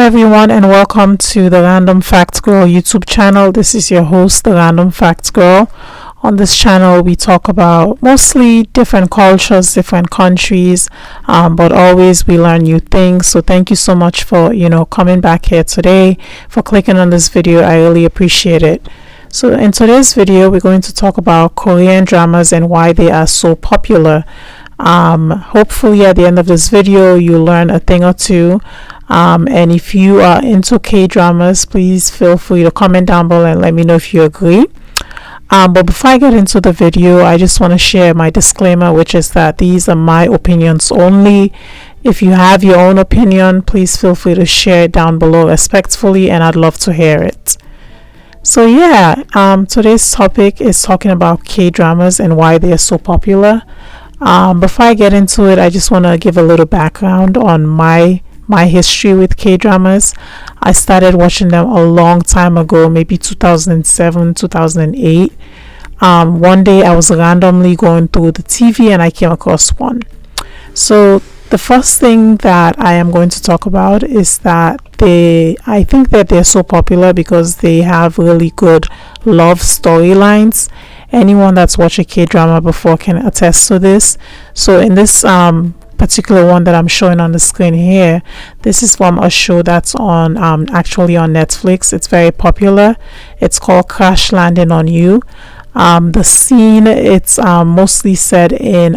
everyone, and welcome to the Random Facts Girl YouTube channel. This is your host, the Random Facts Girl. On this channel, we talk about mostly different cultures, different countries, but always we learn new things. So thank you so much for coming back here today, for clicking on this video. I really appreciate it. So in today's video, we're going to talk about Korean dramas and why they are so popular. Hopefully at the end of this video you learn a thing or two, and if you are into K-dramas, please feel free to comment down below and let me know if you agree. But before I get into the video, I just want to share my disclaimer, which is that these are my opinions only. If you have your own opinion, please feel free to share it down below respectfully, and I'd love to hear it. So yeah, today's topic is talking about K-dramas and why they are so popular. Before I get into it, I just want to give a little background on my history with K-dramas. I started watching them a long time ago, maybe 2007, 2008. One day I was randomly going through the TV and I came across one. So the first thing that I am going to talk about is that I think that they're so popular because they have really good love storylines. Anyone that's watched a K-drama before can attest to this. So in this particular one that I'm showing on the screen here, this is from a show that's on actually on Netflix. It's very popular. It's called Crash Landing on You. The scene, it's mostly set in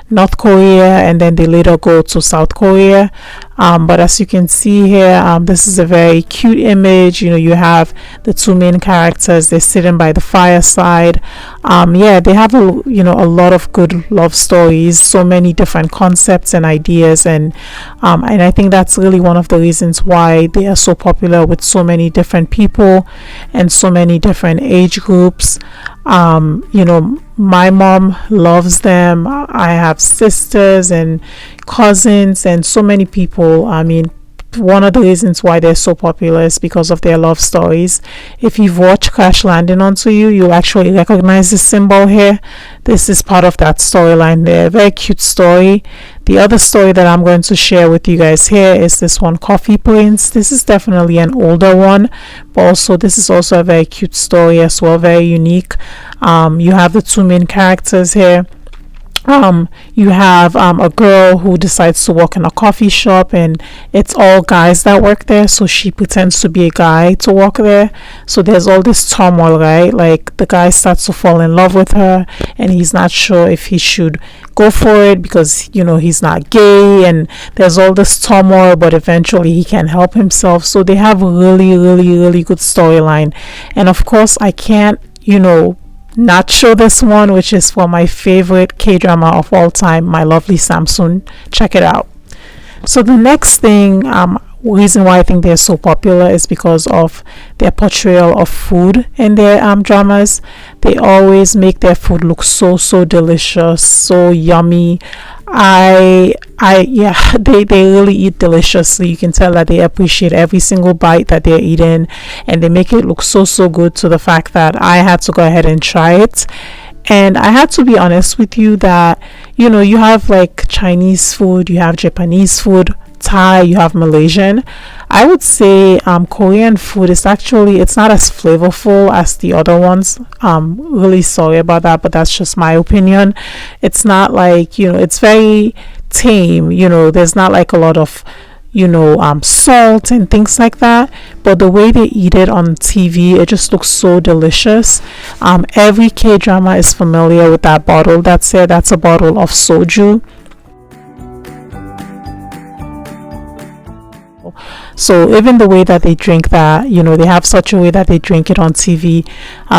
North Korea, and then they later go to South Korea. But as you can see here, this is a very cute image. You have the two main characters. They're sitting by the fireside. Yeah, they have a lot of good love stories, so many different concepts and ideas, and I think that's really one of the reasons why they are so popular with so many different people and so many different age groups. My mom loves them. I have sisters and cousins and so many people. I mean, one of the reasons why they're so popular is because of their love stories. If you've watched Crash Landing Onto You, you'll actually recognize this symbol here. This is part of that storyline there. Very cute story. The other story that I'm going to share with you guys here is this one, Coffee Prince. This is definitely an older one, but also this is also a very cute story as well, very unique. You have the two main characters here. You have a girl who decides to work in a coffee shop, and it's all guys that work there, so she pretends to be a guy to work there. So there's all this turmoil, right? Like the guy starts to fall in love with her and he's not sure if he should go for it because he's not gay, and there's all this turmoil, but eventually he can help himself. So they have a really good storyline. And of course I can't not show this one, which is for my favorite K-drama of all time, My Lovely Samsoon. Check it out. So the next thing, reason why I think they're so popular is because of their portrayal of food in their dramas. They always make their food look so delicious, so yummy. Yeah, they really eat deliciously. You can tell that they appreciate every single bite that they're eating, and they make it look so good, to the fact that I had to go ahead and try it. And I had to be honest with you that you have like Chinese food, you have Japanese food, Thai, you have Malaysian. I would say Korean food is actually, it's not as flavorful as the other ones. Really sorry about that, but that's just my opinion. It's not like it's very tame. There's not like a lot of salt and things like that, but the way they eat it on TV, it just looks so delicious. Every K-drama is familiar with that bottle that's there. That's a bottle of soju. So even the way that they drink that, they have such a way that they drink it on TV.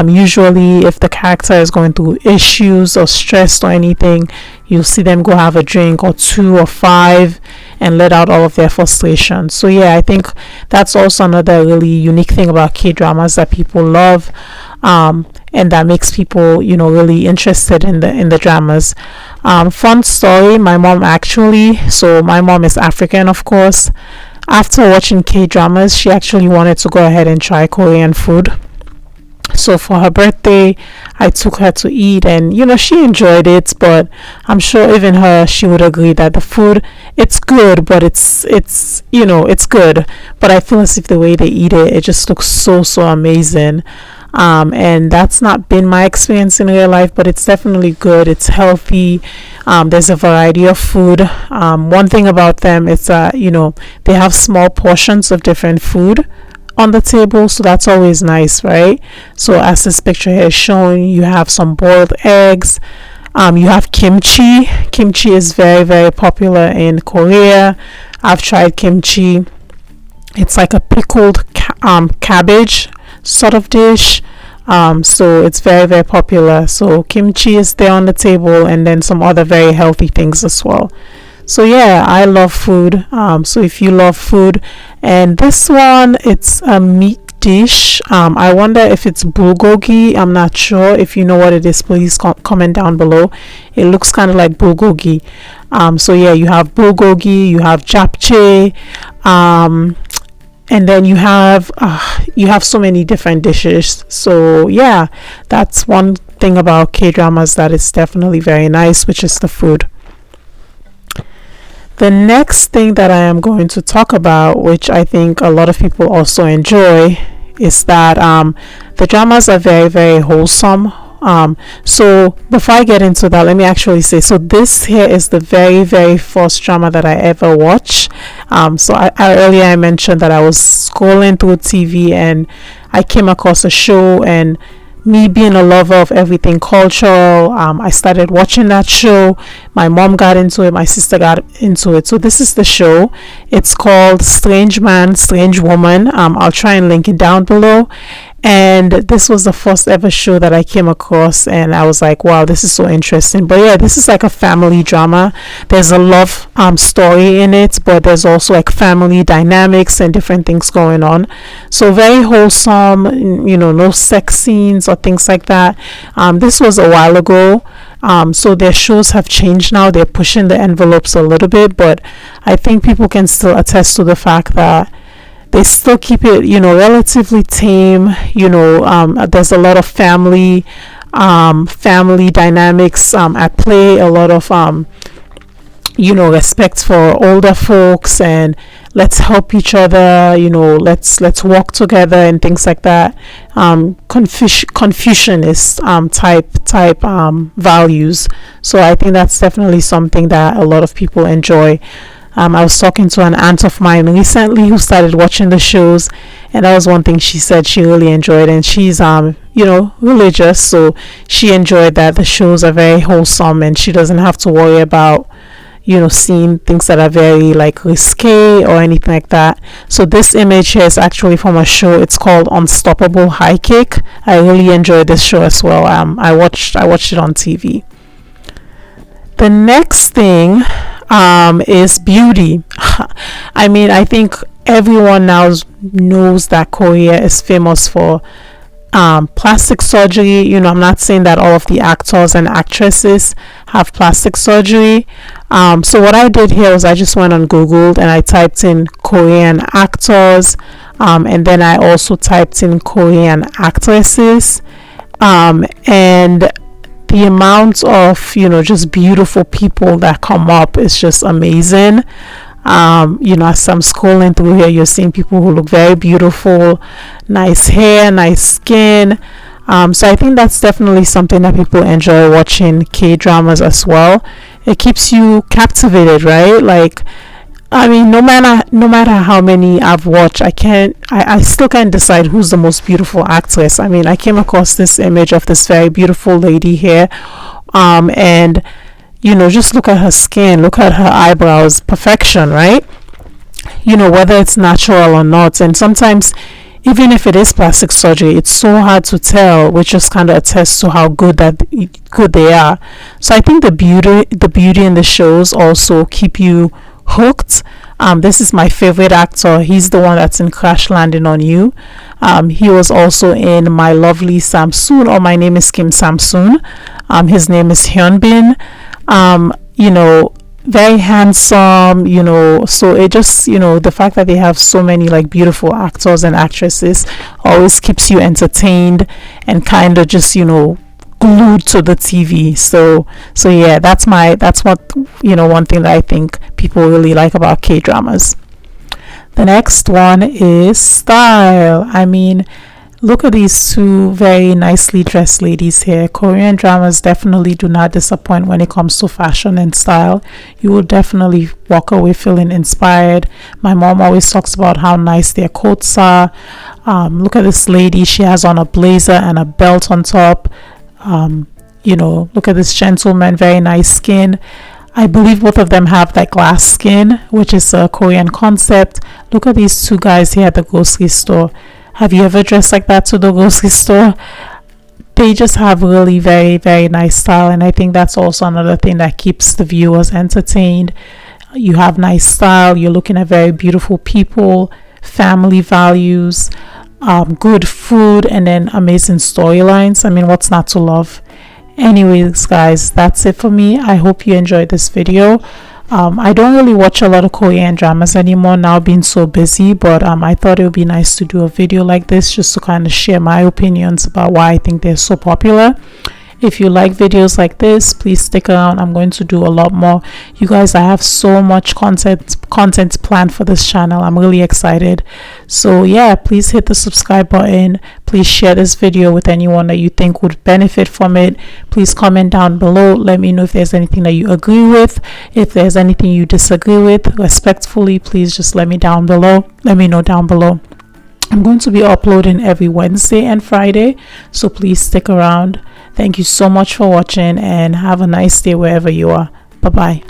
Usually if the character is going through issues or stressed or anything, you'll see them go have a drink or 2 or 5 and let out all of their frustration. So yeah, I think that's also another really unique thing about K-dramas that people love, and that makes people really interested in the dramas. Fun story, my mom is African, of course. After watching K-dramas, she actually wanted to go ahead and try Korean food. So for her birthday, I took her to eat, and she enjoyed it, but I'm sure even she would agree that the food it's good, but it's it's good, but I feel as if the way they eat it, it just looks so amazing. And that's not been my experience in real life, but it's definitely good. It's healthy. There's a variety of food. One thing about them is that they have small portions of different food on the table, so that's always nice, right? So as this picture here is showing, you have some boiled eggs. You have kimchi. Kimchi is very popular in Korea. I've tried kimchi. It's like a pickled cabbage sort of dish. So it's very popular. So kimchi is there on the table, and then some other very healthy things as well. So yeah, I love food. So if you love food, and this one, it's a meat dish. I wonder if it's bulgogi. I'm not sure. If you know what it is, please comment down below. It looks kind of like bulgogi. So yeah, you have bulgogi, you have japchae, and then you have so many different dishes. So yeah, that's one thing about K-dramas that is definitely very nice, which is the food. The next thing that I am going to talk about, which I think a lot of people also enjoy, is that the dramas are very wholesome. So before I get into that, let me actually say, so this here is the very first drama that I ever watched. So I earlier I mentioned that I was scrolling through TV and I came across a show, and me being a lover of everything cultural, I started watching that show. My mom got into it, my sister got into it. So this is the show. It's called Strange Man, Strange Woman. I'll try and link it down below. And this was the first ever show that I came across, and I was like, wow, this is so interesting. But yeah, this is like a family drama. There's a love story in it, but there's also like family dynamics and different things going on. So very wholesome, no sex scenes or things like that. This was a while ago. So their shows have changed now. They're pushing the envelopes a little bit, but I think people can still attest to the fact that they still keep it, relatively tame. There's a lot of family dynamics at play, a lot of respect for older folks, and let's help each other, let's work together and things like that. Confucianist type values. So I think that's definitely something that a lot of people enjoy. I was talking to an aunt of mine recently who started watching the shows, and that was one thing she said she really enjoyed. And she's religious, so she enjoyed that the shows are very wholesome, and she doesn't have to worry about seeing things that are very like risque or anything like that. So this image here is actually from a show. It's called Unstoppable High Kick. I really enjoyed this show as well. I watched it on TV. The next thing is beauty. I mean, I think everyone now knows that Korea is famous for plastic surgery. I'm not saying that all of the actors and actresses have plastic surgery. So what I did here was I just went on Google and I typed in Korean actors, and then I also typed in Korean actresses, and the amount of just beautiful people that come up is just amazing. As I'm scrolling through here, you're seeing people who look very beautiful, nice hair, nice skin. So I think that's definitely something that people enjoy watching K-dramas as well. It keeps you captivated, right? Like, I mean, no matter how many I've watched, I still can't decide who's the most beautiful actress. I mean, I came across this image of this very beautiful lady here, and just look at her skin, look at her eyebrows, perfection, right? Whether it's natural or not. And sometimes, even if it is plastic surgery, it's so hard to tell, which just kind of attests to how good they are. So I think the beauty in the shows also keep you hooked. This is my favorite actor. He's the one that's in Crash Landing on You. He was also in My Lovely Samsoon, or My Name is Kim Samsoon. His name is Hyunbin. Very handsome, so it just, the fact that they have so many like beautiful actors and actresses always keeps you entertained and kind of just, glued to the TV. So yeah, that's what, one thing that I think people really like about K-dramas. The next one is style. I mean, look at these two very nicely dressed ladies here. Korean dramas definitely do not disappoint when it comes to fashion and style. You will definitely walk away feeling inspired. My mom always talks about how nice their coats are. Look at this lady. She has on a blazer and a belt on top. Look at this gentleman. Very nice skin. I believe both of them have that glass skin, which is a Korean concept. Look at these two guys here at the grocery store. Have you ever dressed like that to the grocery store? They just have really very, very nice style, and I think that's also another thing that keeps the viewers entertained. You have nice style, you're looking at very beautiful people, family values, good food, and then amazing storylines. I mean, what's not to love? Anyways, guys, that's it for me. I hope you enjoyed this video. I don't really watch a lot of Korean dramas anymore now, being so busy, but I thought it would be nice to do a video like this just to kind of share my opinions about why I think they're so popular. If you like videos like this, please stick around. I'm going to do a lot more. You guys, I have so much content planned for this channel. I'm really excited. So yeah, please hit the subscribe button. Please share this video with anyone that you think would benefit from it. Please comment down below. Let me know if there's anything that you agree with. If there's anything you disagree with, respectfully, please just let me know down below. I'm going to be uploading every Wednesday and Friday, so please stick around. Thank you so much for watching, and have a nice day wherever you are. Bye bye.